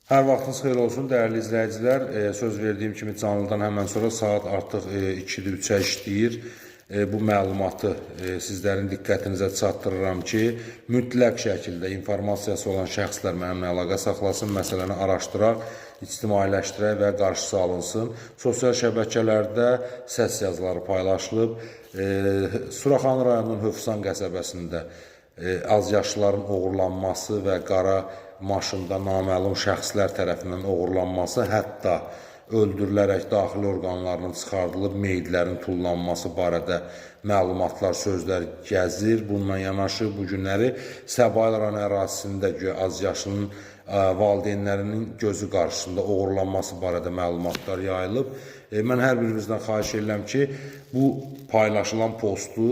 Hər vaxtınız xeyir olsun, dəyərli izləyicilər. Söz verdiyim kimi canlıdan həmən sonra saat artıq 2-dir, 3-ə işləyir. Bu məlumatı sizlərin diqqətinizə çatdırıram ki, mütləq şəkildə informasiyası olan şəxslər mənimlə əlaqə saxlasın, məsələni araşdıraq, ictimailəşdirək və qarşısı alınsın. Sosial şəbəkələrdə səs yazıları paylaşılıb. Suraxanı rayonunun Hövsan qəsəbəsində azyaşlıların oğurlanması və qara maşında naməlum şəxslər tərəfindən oğurlanması, hətta öldürülərək daxili orqanlarının çıxardılıb meyidlərin tullanması barədə məlumatlar, sözlər gəzir. Bununla yanaşı bu günləri Səbail rayon ərazisində azyaşlının valideynlərinin gözü qarşısında oğurlanması barədə məlumatlar yayılıb. Mən hər birinizdən xahiş edirəm ki, bu paylaşılan postu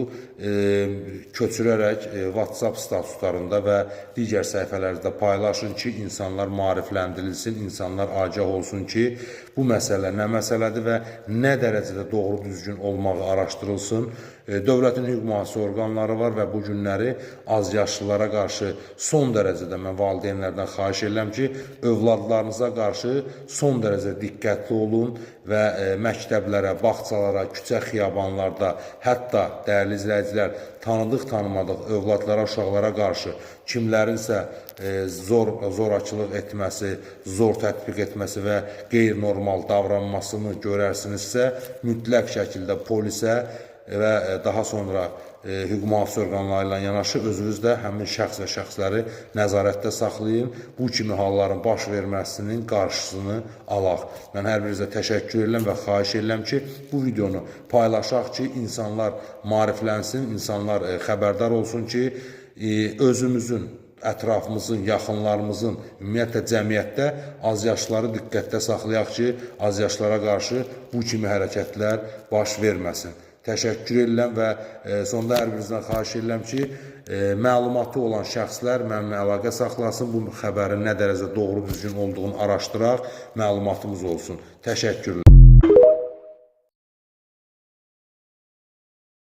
köçürərək WhatsApp statuslarında və digər səhifələrdə paylaşın ki, insanlar maarifləndirilsin, insanlar agah olsun ki, bu məsələ nə məsələdir və nə dərəcədə doğru düzgün olmağı araşdırılsın. Dövlətin hüquq mühafizə orqanları var və bu günləri azyaşlılara qarşı son dərəcədə mən valideynlərdən xahiş edirəm ki, övladlarınıza qarşı son dərəcə diqqətli olun və məktəblərə, bağçalara, küçə xiyabanlarda, hətta dəyərli izləyicilər, tanıdıq-tanımadıq övladlara, uşaqlara qarşı kimlərinsə zorakılıq etməsi, zor tətbiq etməsi və qeyri-normal davranmasını görərsinizsə, mütləq şəkildə polisə və daha sonra hüquq mühafizə orqanları ilə yanaşı özünüz də həmin şəxs və şəxsləri nəzarətdə saxlayın. Bu kimi halların baş verməsinin qarşısını alaq. Mən hər birinizə təşəkkür edirəm və xahiş edirəm ki, bu videonu paylaşaq ki, insanlar maariflənsin, insanlar xəbərdar olsun ki, özümüzün, ətrafımızın, yaxınlarımızın, ümumiyyətlə cəmiyyətdə azyaşlıları diqqətdə saxlayaq ki, azyaşlara qarşı bu kimi hərəkətlər baş verməsin. Təşəkkür edirəm və sonda hər birinizdən xahiş edirəm ki, məlumatı olan şəxslər mənimlə əlaqə saxlasın, bu xəbərin nə dərəcə doğru düzgün olduğunu araşdıraq, məlumatımız olsun. Təşəkkürlər.